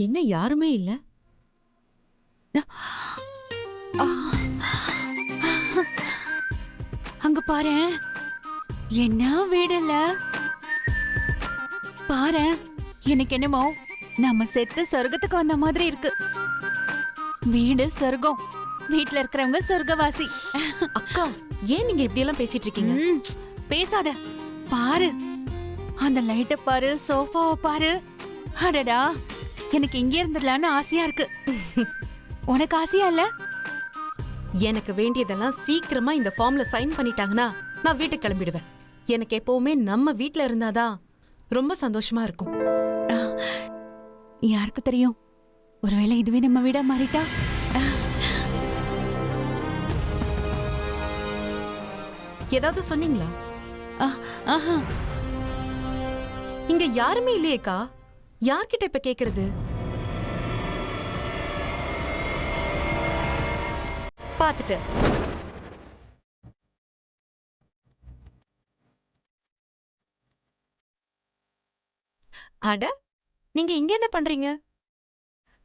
என்ன யாருமே இல்ல? ஆ, அங்க பாரேன், என்ன வீடு இல்ல. பாரேன், எனக்கு என்னமோ நம்ம செத்து சொர்க்கத்துக்கு வந்த மாதிரி இருக்கு. வீடு சொர்க்கம், வீட்ல இருக்கிறவங்க சொர்க்கவாசி. அக்கா, ஏன் நீங்க இப்படி எல்லாம் பேசிட்டு இருக்கீங்க? ம், பேசாத. பாரு, அந்த லைட்ட பாரு, சோஃபாவை பாரு. அடடா, எனக்கு இங்க இருந்துடலான்னு ஆசையா இருக்கு. உனக்கு ஆசையா இல்ல? எனக்கு வேண்டியதெல்லாம் சீக்கிரமா இந்த ஃபார்ம்ல சைன் பண்ணிட்டாங்கன்னா நான் வீட்டுக்கு கிளம்பிடுவேன். எனக்கு எப்பவுமே நம்ம வீட்ல இருந்தாதான் ரொம்ப சந்தோஷமா இருக்கும். யாருக்கு தெரியும், ஒருவேளை இதுவே நம்ம வீடா மாறிட்டா? ஏதாவது சொன்னீங்களா? ஆஹா, இங்க யாருமே இல்லையேக்கா, யார்கிட்ட இப்ப கேக்குறது? பாத்துட்டு அட, நீங்க இங்க என்ன பண்றீங்க?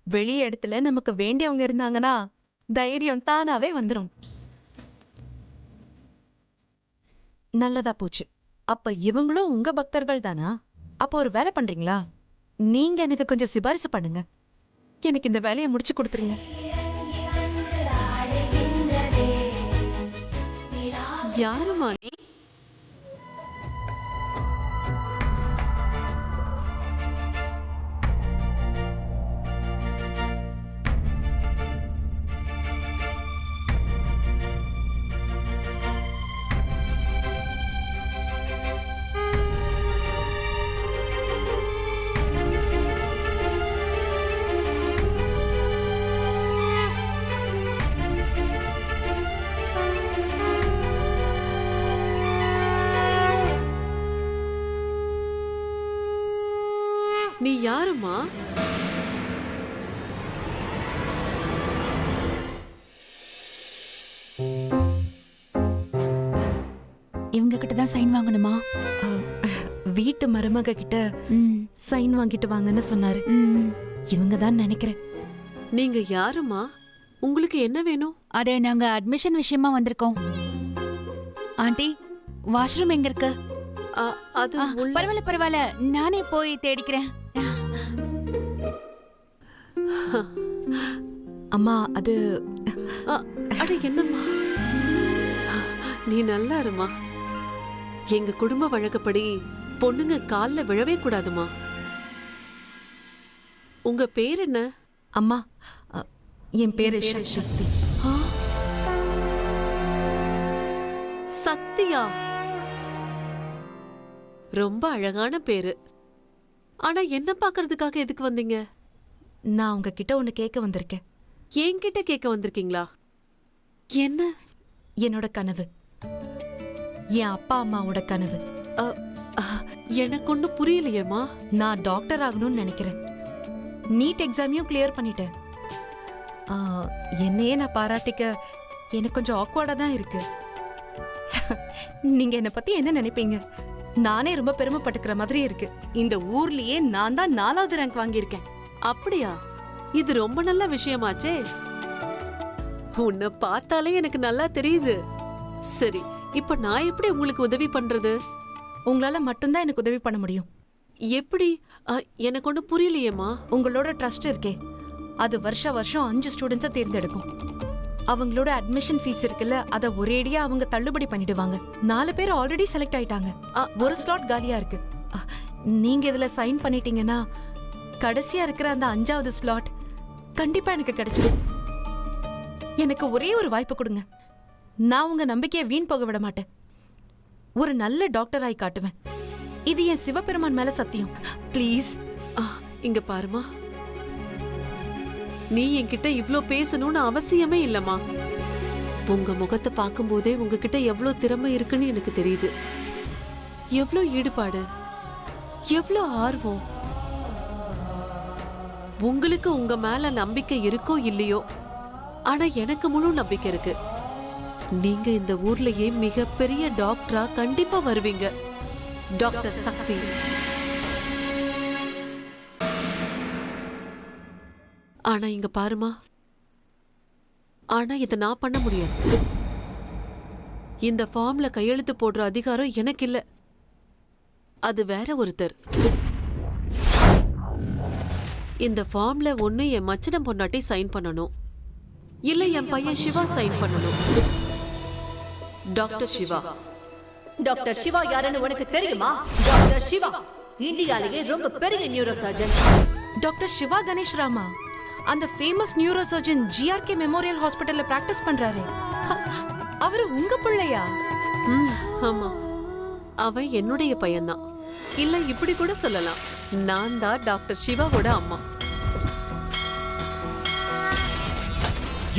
வெளி இடத்துல நமக்கு வேண்டியவங்க இருந்தாங்கன்னா தைரியம் தானாவே வந்துரும். நல்லதா போச்சு. அப்ப இவங்களும் உங்க பக்தர்கள் தானா? அப்ப ஒரு வேலை பண்றீங்களா? நீங்க எனக்கு கொஞ்சம் சிபாரிசு பண்ணுங்க. எனக்கு இந்த வேலையை முடிச்சு கொடுத்துருங்க. யாருமா நீ? நீ யாருமா? இவங்க கிட்ட தான் சைன் வாங்கணுமா? வீட்டு மருமக கிட்ட ம், சைன் வாங்கிட்டு வாங்கன்னு சொன்னாரு. ம். இவங்க தான் நினைக்கிறேன். நீங்க யாருமா? உங்களுக்கு என்ன வேணும்? அது நாங்க அட்மிஷன் விஷயமா வந்திருக்கோம். ஆண்டி, வாஷ்ரூம் எங்க இருக்கு? அது உள்ள- பரவாயில்ல பரவாயில்ல, நானே போய் தேடிக்கிறேன். அம்மா, அது அட என்னம்மா, நீ நல்லா இருமா. எங்க குடும்ப வழக்கப்படி பொண்ணுங்க கால்ல விழவே கூடாதுமா. உங்க பேர் என்ன? அம்மா, என் பேரு சக்தி. ஆ? சக்தியா? ரொம்ப அழகான பேரு. ஆனா என்ன பாக்குறதுக்காக எதுக்கு வந்தீங்க? நான் உங்ககிட்ட ஒண்ணு கேட்க வந்திருக்கேன். என்கிட்ட கேட்க வந்திருக்கீங்களா? என்ன? என்னோட கனவு, என் அப்பா அம்மாவோட கனவு. அ, அ, எனக்கு ஒன்னும் புரியலையேம்மா. நான் டாக்டர் ஆகணும்னு நினைக்கிறேன். நீட் எக்ஸாமையும் கிளியர் பண்ணிட்டேன். ஆ, என்னையே நான் பாராட்டிக்க எனக்கு கொஞ்சம் ஆக்வர்டா தான் இருக்கு. நீங்க என்னை பத்தி என்ன நினைப்பீங்க? நானே ரொம்ப பெருமைப்பட்டுக்கிற மாதிரி இருக்கு. இந்த ஊர்லயே நான் தான் 4வது ரேங்க் வாங்கியிருக்கேன். அப்படியா? இது ரொம்ப நல்ல விஷயமாச்சே. உன்னை பார்த்தாலே எனக்கு நல்லா தெரியுது. சரி, இப்ப நான் எப்படி உங்களுக்கு உதவி பண்றது? உங்களால மட்டும்தான் எனக்கு உதவி பண்ண முடியும். எப்படி? எனக்கு ஒன்னும் புரியலையேம்மா. உங்களோட ட்ரஸ்ட் இருக்கே, அது வருஷம் 5 ஸ்டூடெண்ட்ஸை தேர்ந்தெடுக்கும். அவங்களோட அட்மிஷன் ஃபீஸ் இருக்குல்ல, அதை ஒரேடியா அவங்க தள்ளுபடி பண்ணிடுவாங்க. 4 பேர் ஆல்ரெடி செலக்ட் ஆயிட்டாங்க. ஒரு ஸ்லாட் காலியா இருக்கு. நீங்க இதுல சைன் பண்ணிட்டீங்கன்னா கடைசியா இருக்கிற அந்த 5வது ஸ்லாட் கண்டிப்பா எனக்கு கிடைச்சிடும். எனக்கு ஒரே ஒரு வாய்ப்பு கொடுங்க. நான் உங்க நம்பிக்கையை வீண் போக விட மாட்டேன். ஒரு நல்ல டாக்டர் ஆய் காட்டுவேன். இது என் சிவபெருமான் மேல சத்தியம். ப்ளீஸ். இங்க பாருமா, நீ என்கிட்ட இவ்ளோ பேசணும்னு அவசியமே இல்லம்மா. உங்க முகத்தை பார்க்கும்போதே உங்ககிட்ட எவ்வளவு திறமை இருக்குன்னு எனக்கு தெரியுது. எவ்வளோ ஈடுபாடு, எவ்வளோ ஆர்வம். உங்களுக்கு உங்க மேல நம்பிக்கை இருக்கோ இல்லையோ, ஆனா எனக்கு முழு நம்பிக்கை இருக்கு. நீங்க இந்த ஊர்லயே மிகப்பெரிய டாக்டரா கண்டிப்பா வருவீங்க. டாக்டர் சக்தி. ஆனா இங்க பாருமா, ஆனா இதை நான் பண்ண முடியாது. இந்த ஃபார்ம்ல கையெழுத்து போடுற அதிகாரம் எனக்கு இல்ல. அது வேற ஒருத்தர். இந்த ஃபார்ம்ல ஒண்ணு என் மச்சினம் பொண்டாட்டி சைன் பண்ணணும், இல்ல என் பையன் சிவா சைன் பண்ணணும். டாக்டர் சிவா. டாக்டர் சிவா யாருன்னு உனக்கு தெரியுமா? டாக்டர் சிவா இந்தியாலேயே ரொம்ப பெரிய neuro surgeon. Doctor Siva Ganesh Rama, அந்த famous neuro surgeon GRK memorial ஹாஸ்பிட்டல்ல பிராக்டிஸ் பண்றாரு. அவரு உங்க பிள்ளையா? ஆமா, அவன் என்னுடைய பையன்தான். இல்ல இப்படி கூட சொல்லலாம், நான் தான் டாக்டர் சிவாவோட அம்மா.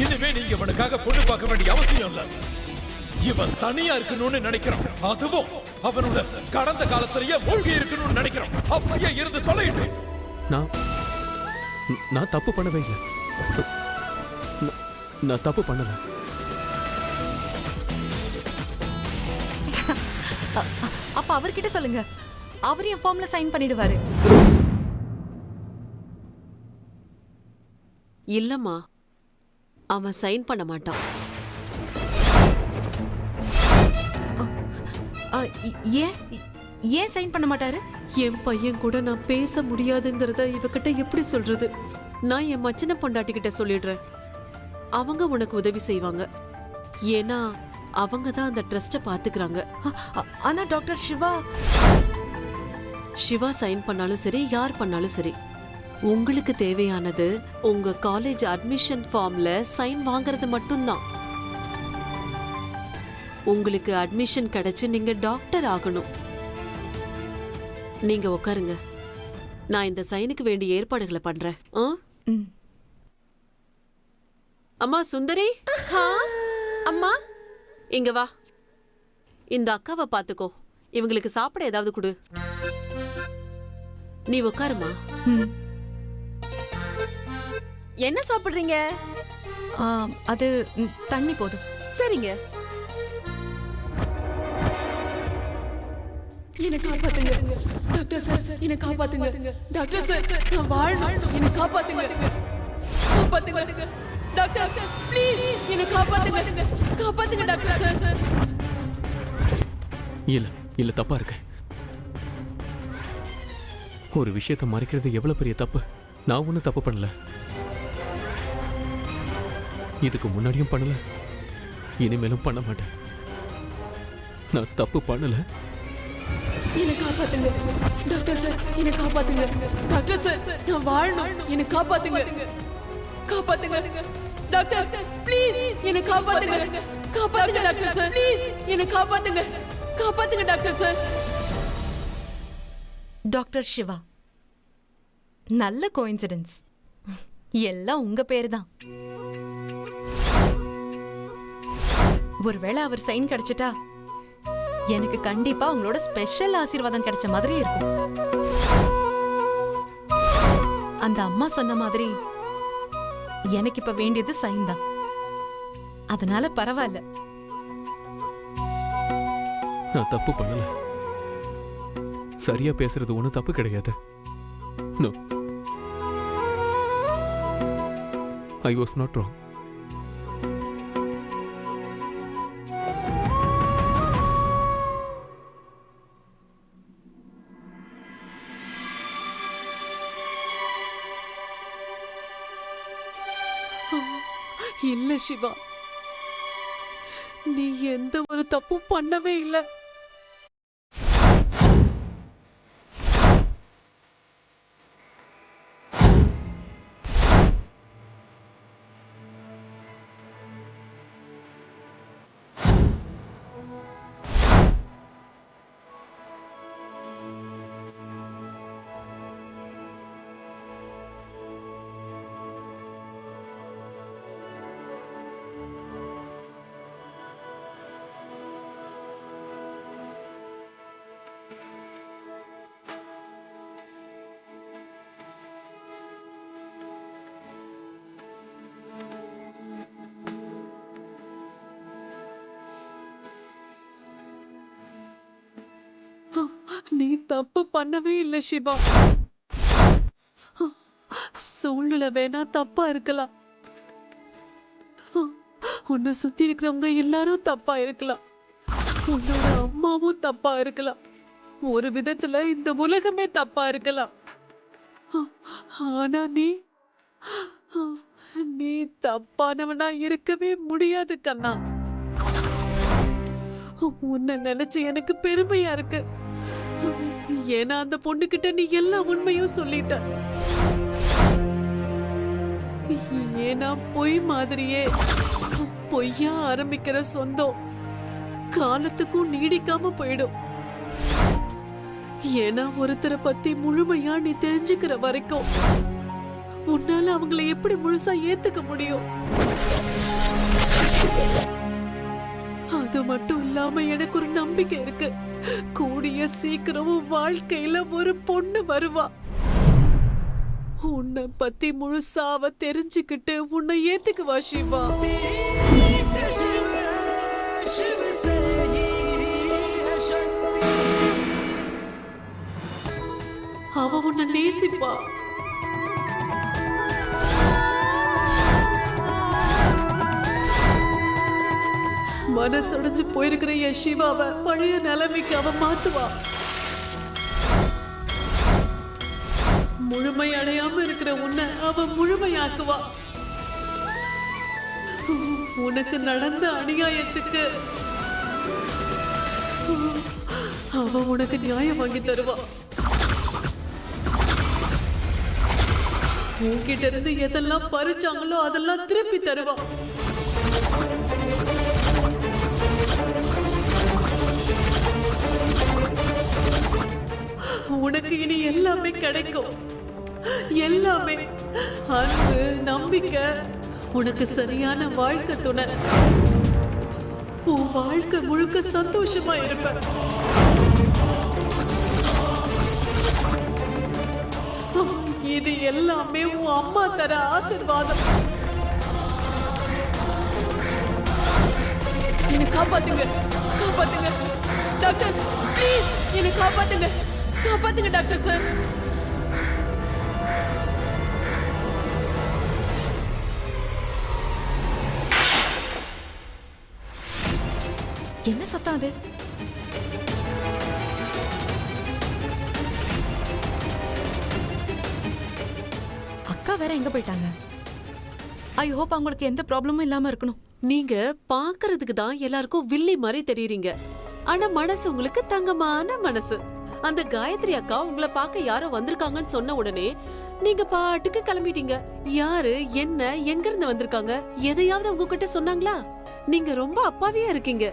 இனிமே நீங்க இவனுக்காக பொண்ணு பார்க்க வேண்டிய அவசியம் இல்ல. இவன் தனியா இருக்கணும்னு நினைக்கிறான். அதுவும் அவனோட கடந்த காலத்திலேயே மூழ்கி இருக்கணும்னு நினைக்கிறான். அப்படியே இருந்து தொலையிட்டு. நான் தப்பு பண்ணவே இல்லை. நான் தப்பு பண்ணல. அப்ப அவர்கிட்ட சொல்லுங்க, அவர் என் ஃபார்ம்ல சைன் பண்ணிடுவாரு. இல்லம்மா, அவன் சைன் பண்ண மாட்டான். ஏன் சைன் பண்ண மாட்டாரு? என் பையன் கூட நான் பேச முடியாதுங்கிறத இவகிட்ட எப்படி சொல்றது? நான் என் மச்சின பொண்டாட்டி கிட்ட சொல்லிடுறேன். அவங்க உனக்கு உதவி செய்வாங்க. ஏன்னா அவங்க தான் அந்த ட்ரஸ்ட பாத்துக்கிறாங்க. ஆனா டாக்டர் சிவா சைன் பண்ணாலும் சரி, யார் பண்ணாலும் சரி, உங்களுக்கு தேவையானது உங்க காலேஜ் அட்மிஷன் ஃபார்ம்ல சைன் வாங்குறது மட்டும்தான். உங்களுக்கு அட்மிஷன் கிடைச்சு நீங்க டாக்டர் ஆகணும். நீங்க உட்காருங்க, நான் இந்த சைனுக்கு வேண்டிய ஏற்பாடுகளை பண்றேன். அம்மா சுந்தரி, அம்மா இங்க வா. இந்த அக்காவை பாத்துக்கோ, இவங்களுக்கு சாப்பிட ஏதாவது கொடு. நீ உட்காருமா. என்ன சாப்பிடுறீங்க? அது தண்ணி போதும். சரிங்க. என்ன காப்பாத்துங்க டாக்டர் சார், என்ன காப்பாத்துங்க டாக்டர் சார், நான் வாழணும், என்ன காப்பாத்துங்க காப்பாத்துங்க டாக்டர், ப்ளீஸ் என்ன காப்பாத்துங்க காப்பாத்துங்க டாக்டர் சார். இல்ல இல்ல, தப்பா இருக்கு. ஒரு விஷயத்தை மறைக்கிறது எவ்வளவு பெரிய தப்பு. நான் ஒன்னும் தப்பு பண்ணல. இதுக்கு முன்னாடியும் பண்ணல, இனிமேலும் பண்ண மாட்டேன். நான் தப்பு பண்ணல. என்ன காப்பாத்துங்க டாக்டர் சார், என்ன காப்பாத்துங்க டாக்டர் சார், நான் வாழணும், என்ன காப்பாத்துங்க காப்பாத்துங்க டாக்டர், ப்ளீஸ் என்ன காப்பாத்துங்க காப்பாத்துங்க டாக்டர் சார், ப்ளீஸ் என்ன காப்பாத்துங்க காப்பாத்துங்க டாக்டர் சார். டாக்டர் சிவா, நல்ல கோயின்சிடென்ஸ். எல்லாம் உங்க பேரு தான். ஒருவேளை அவர் சைன் கிடைச்சிட்டா எனக்கு கண்டிப்பா உங்களோட ஸ்பெஷல் ஆசீர்வாதம் கிடைச்ச மாதிரி இருக்கும். அந்த அம்மா சொன்ன மாதிரி எனக்கு இப்ப வேண்டியது சைன் தான். அதனால பரவாயில்ல. நான் தப்பு பண்ணல. சரியா பேசுறது ஒன்றும் தப்பு கிடையாது. No, I was not wrong. இல்ல சிவா, நீ எந்த ஒரு தப்பும் பண்ணவே இல்லை. நீ தப்பு பண்ணவே இல்லை சிவா. சூழ்நிலை சூழ்நிலை வேணா தப்பா இருக்கலாம், உன்னை சுத்தி இருக்கிறவங்க எல்லாரும் தப்பா இருக்கலாம், உன்னோட அம்மாவும் தப்பா இருக்கலாம், ஒரு விதத்துல இந்த உலகமே தப்பா இருக்கலாம். ஆனா நீ தப்பானவனா இருக்கவே முடியாது கண்ணா. உன்னை நினைச்சு எனக்கு பெருமையா இருக்கு. ஏன்னா அந்த பொண்ணுகிட்ட நீ எல்லா உண்மையும் சொல்லிட்ட. ஏன்னா பொய் மாதிரியே பொய்யா ஆரம்பிக்கிற சொந்தம் காலத்துக்கும் நீடிக்காம போயிடும். ஏன்னா ஒருத்தரை பத்தி முழுமையா நீ தெரிஞ்சுக்கிற வரைக்கும் உன்னால அவங்கள எப்படி முழுசா ஏத்துக்க முடியும்? அது மட்டும் இல்லாம எனக்கு ஒரு நம்பிக்கை இருக்கு, கூடிய சீக்கிரம் வாழ்க்கையில ஒரு பொண்ணு வருவா. உன்னை பத்தி முழுசா அவ தெரிஞ்சுக்கிட்டு உன்னை ஏத்துக்குவா சிவா. அவ உன்னை நேசிப்பா. மனசடைஞ்சு போயிருக்கிற என் சிவாவை பழைய நிலைமைக்கு அவ மாத்துவா. முழுமை அடையாம இருக்கிற உன்னை அவ முழுமையாக்குவா. உனக்கு நடந்த அநியாயத்துக்கு அவ உனக்கு நியாயம் வாங்கி தருவா. உன்கிட்ட இருந்து எதெல்லாம் பறிச்சாங்களோ அதெல்லாம் திருப்பி தருவா. உனக்கு இனி எல்லாமே கிடைக்கும், எல்லாமே. அன்பு, நம்பிக்கை, உனக்கு சரியான வாழ்க்கை துணை. உன் வாழ்க்கை முழுக்க சந்தோஷமா இருப்ப. இது எல்லாமே உன் அம்மா தர ஆசீர்வாதம். என்னை காப்பாத்துங்க, காப்பாத்துங்க டாக்டர், ப்ளீஸ் என்னை காப்பாத்துங்க, காப்பாத்துங்க டாக்டர் சார். என்ன சத்தம் அது? அக்கா வேற எங்க போயிட்டாங்க? ஐ ஹோப் அவங்களுக்கு எந்த ப்ராப்ளமும் இல்லாம இருக்கணும். நீங்க பாக்குறதுக்கு தான் எல்லாருக்கும் வில்லி மாதிரி தெரியுறீங்க, ஆனா மனசு உங்களுக்கு தங்கமான மனசு. அந்த காயத்ரி அக்கா உங்களை பார்க்க யாரோ வந்திருக்காங்கன்னு சொன்ன உடனே நீங்க பாட்டுக்கு கிளம்பிட்டீங்க. யாரு, என்ன, எங்க இருந்து வந்திருக்காங்க, எதையாவது உங்ககிட்ட சொன்னாங்களா? நீங்க ரொம்ப அப்பாவியா இருக்கீங்க.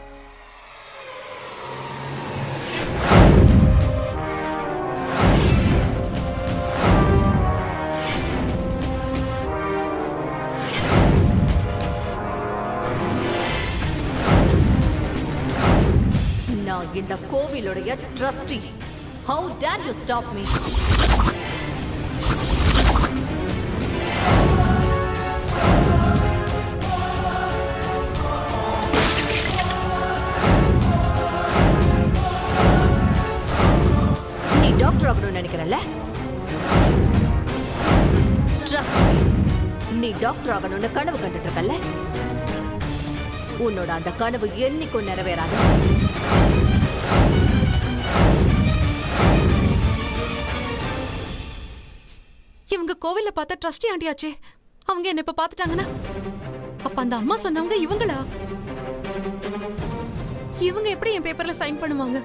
நான் இந்த கோவிலுடைய trustee. How dare you stop me? நீ டாக்டர் ஆகணும்னு நினைக்கிறல்ல? Trust me. நீ டாக்டர் ஆகணும்னு கனவு கண்டுட்டு இருக்கல்ல? உன்னோட அந்த கனவு என்னைக்கும் நிறைவேறாது. இவங்க கோவில்ல பார்த்த ட்ரஸ்டி ஆண்டியாச்சே, அவங்க என்ன இப்ப பாத்துட்டாங்கன்னா அப்ப அந்த அம்மா சொன்னவங்க இவங்களா? இவங்க எப்படி என் பேப்பர்ல சைன் பண்ணுவாங்க?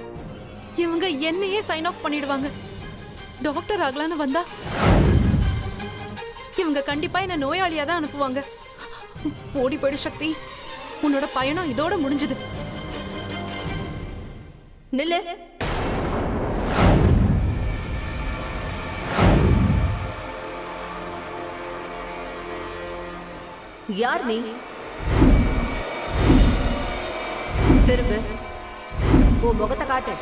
இவங்க என்னையே சைன் ஆஃப் பண்ணிடுவாங்க. டாக்டர் ஆகலான்னு வந்தா இவங்க கண்டிப்பா என்ன நோயாளியா தான் அனுப்புவாங்க. ஓடி போயிடு சக்தி, உன்னோட பயணம் இதோட முடிஞ்சது. நில்லு. யார் நீ? திரும்ப உன் முகத்தை காட்டு.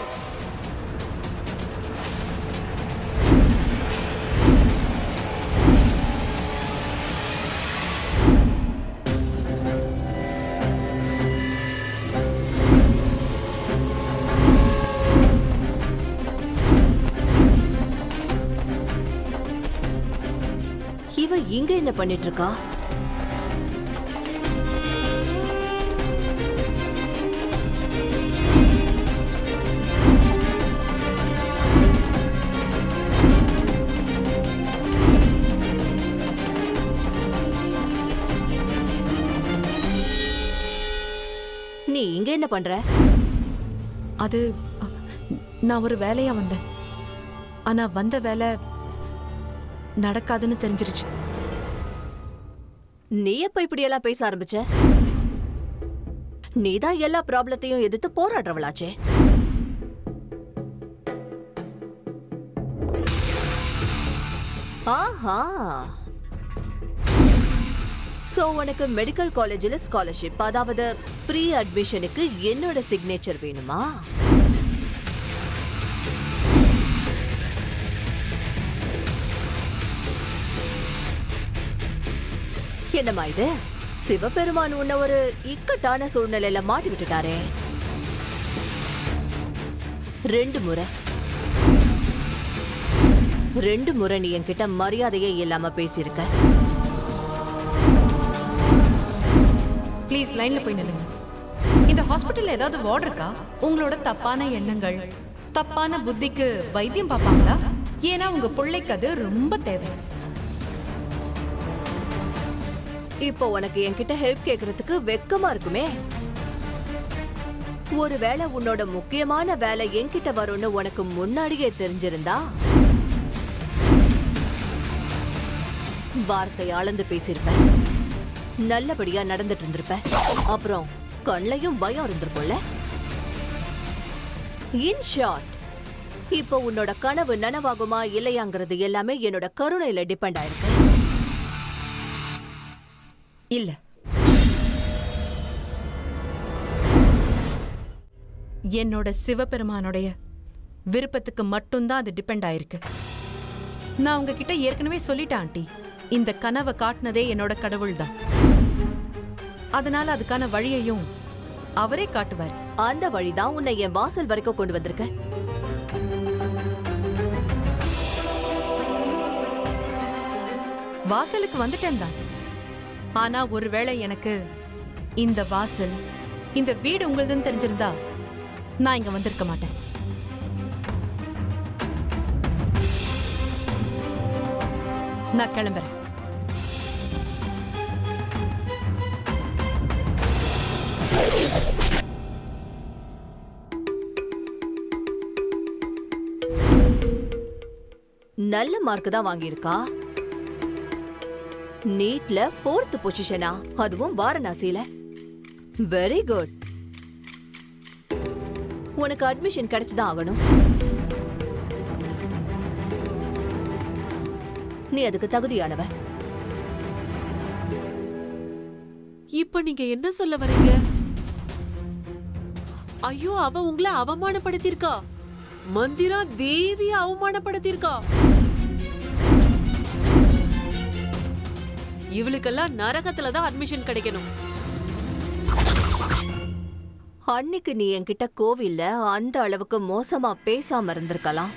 இவ இங்க என்ன பண்ணிட்டு இருக்கா? நீ இங்க என்ன பண்ற? அது நான் ஒரு வேலையா வந்தேன். ஆனா வந்த வேலை நடக்காதுன்னு தெரிஞ்சிருச்சு. நீ எப்ப இப்படி எல்லாம் பேச ஆரம்பிச்ச? நீதான் எல்லா ப்ராப்ளத்தையும் எதிர்த்து போராடுறவளாச்சே. ஆஹா, சோ உனக்கு மெடிக்கல் காலேஜில் ஸ்காலர்ஷிப், அதாவது ஃப்ரீ அட்மிஷனுக்கு என்னோட சிக்னேச்சர் வேணுமா? என்னம்மா இது? சிவபெருமான் உன்ன ஒரு இக்கட்டான சூழ்நிலையில மாட்டி விட்டுட்டாரே. 2 முறை நீ என்கிட்ட மரியாதையே இல்லாம பேசியிருக்க. ப்ளீஸ் லைன்ல போய் நில்லுங்க. இந்த ஹாஸ்பிட்டல்ல ஏதாவது வார்டு இருக்கா? உங்களோட தப்பான எண்ணங்கள், தப்பான புத்திக்கு வைத்தியம் பார்ப்பாங்களா? ஏன்னா உங்க பிள்ளைக்கு அது ரொம்ப தேவை. இப்போ உனக்கு என்கிட்ட ஹெல்ப் கேக்குறதுக்கு வெக்கமா இருக்குமே. ஒருவேளை உன்னோட முக்கியமான வேலை என்கிட்ட வரும்னு உனக்கு முன்னாடியே தெரிஞ்சிருந்தா வார்த்தை அளந்து பேசியிருப்ப, நல்லபடியா நடந்துட்டு இருந்திருப்ப, அப்புறம் கண்ணையும் பயம் இருந்திருக்கும்ல. இன் ஷார்ட், இப்போ உன்னோட கனவு நனவாகுமா இல்லையாங்கிறது எல்லாமே என்னோட கருணையில டிபெண்ட் ஆயிருக்கு. இல்ல, என்னோட சிவபெருமானுடைய விருப்பத்துக்கு மட்டும்தான் அது டிபெண்ட் ஆயிருக்கு. நான் உங்ககிட்ட ஏற்கனவே சொல்லிட்டேன் ஆண்டி, இந்த கனவை காட்டினதே என்னோட கடவுள் தான். அதனால அதுக்கான வழியையும் அவரே காட்டுவார். அந்த வழிதான் உன்னை என் வாசல் வரைக்கும் கொண்டு வந்திருக்க. வாசலுக்கு வந்துட்டேன் தான். ஆனா ஒருவேளை எனக்கு இந்த வாசல், இந்த வீடு உங்களுதுன்னு தெரிஞ்சிருந்தா நான் இங்க வந்திருக்க மாட்டேன். நான் கிளம்புறேன். நல்ல மார்க் தான் வாங்கியிருக்கா. நீட்ல 4th பொசிஷனா, அதுவும் வாரணாசியில. Very good. உனக்கு அட்மிஷன் கிடைச்சுதான் ஆகணும். நீ அதுக்கு தகுதியானவ. இப்ப நீங்க என்ன சொல்ல வரீங்க? ஐயோ, அவ உங்களை அவமானப்படுத்திருக்கா. மந்திரா தேவிய அவமானப்படுத்திருக்கா. இவளுக்கெல்லாம் நரகத்துலதான் அட்மிஷன் கிடைக்கணும். அன்னைக்கு நீ என்கிட்ட கோவில்ல அந்த அளவுக்கு மோசமா பேசாம இருந்திருக்கலாம்.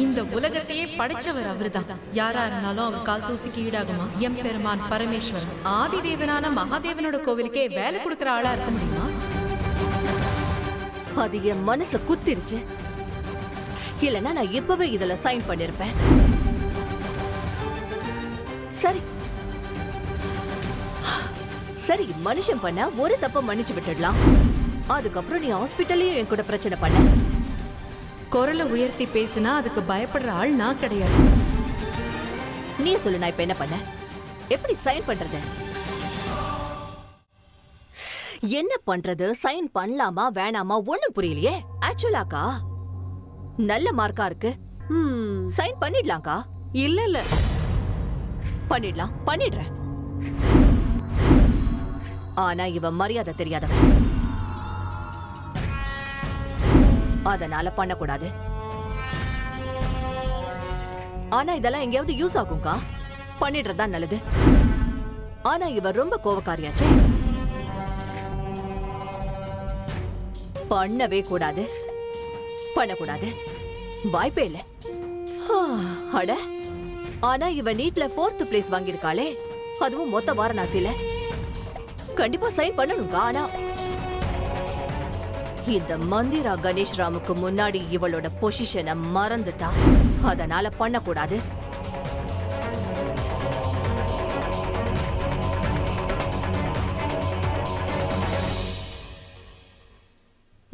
இந்த உலகத்தையே படைச்சவர் அவர்தான். யாரா இருந்தாலும் அவர் கால் தூசிக்கு ஈடாகுமா? எம் பெருமான் பரமேஸ்வரன் ஆதி தேவனான மகாதேவனோட கோவிலுக்கே வேலை கொடுக்கிற ஆளா இருக்க முடியுமா? அது என் மனச குத்திருச்சு. இல்லனா நான் இப்பவே இதுல சைன் பண்ணிருப்பேன். சரி சரி, மனுஷன் பண்ண ஒரு தப்ப மன்னிச்சு விட்டுடலாம். அதுக்கப்புறம் நீ ஹாஸ்பிட்டல்லையும் என் கூட பிரச்சனை பண்ண. குரலை உயர்த்தி பேசினா அதுக்கு பயப்படுற ஆள் நான் கிடையாது. நீ சொல்லு, நான் இப்ப என்ன பண்ண? எப்படி சைன் பண்றது? என்ன பண்றது? சைன் பண்ணலாமா வேணாமா ஒண்ணும் புரியலையே. ஆக்சுவலாக்கா நல்ல மார்க்கா இருக்கு. சைன் பண்ணிடலாம்க்கா. இல்ல இல்ல, பண்ணிடலாம், பண்ணிடுறேன். ஆனா இவ மரியாதை தெரியாதவ, அதனால பண்ணக்கூடாது. ஆனா இதெல்லாம் எங்கேயாவது யூஸ் ஆகும்க்கா. பண்ணிடுறதுதான் நல்லது. ஆனா இவ ரொம்ப கோவக்காரியாச்சே. பண்ணவே கூடாது, பண்ணக்கூடாது, வாய்ப்பே இல்ல. அட, ஆனா இவ நீட்ல 4th பிளேஸ் வாங்கியிருக்காளே, அதுவும் மொத்த வாரணாசியில. கண்டிப்பா சைன் பண்ணணுங்க. ஆனா இந்த மந்திரா கணேஷ் ராமுக்கு முன்னாடி இவளோட பொசிஷனை மறந்துட்டா. அதனால பண்ணக்கூடாது.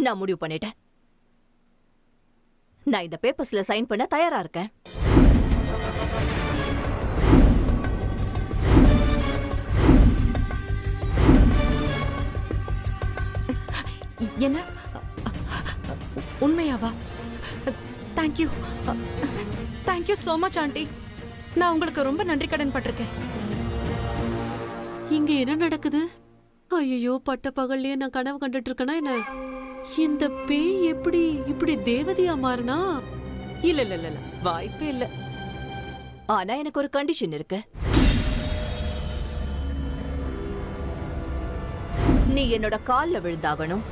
நான் முடிவு பண்ணிட்டேன். நான் இந்த பேப்பர்ஸ்ல சைன் பண்ண தயாரா இருக்கேன். என்ன? உண்மையாவா? Thank you. Thank you so much aunty. நான் உங்களுக்கு ரொம்ப நன்றி கடன் பட்டிருக்கேன். இங்க என்ன நடக்குது? ஐயோ, பட்ட பகல்லையே நான் கனவு கண்டுட்டு இருக்கேனா என்ன? இந்த பேய் எப்படி இப்படி தேவதையா மாறினா? இல்ல இல்ல இல்ல, வாய்ப்பே இல்ல. ஆனா எனக்கு ஒரு கண்டிஷன் இருக்கு. நீ என்னோட கால்ல விழுந்தாகணும்.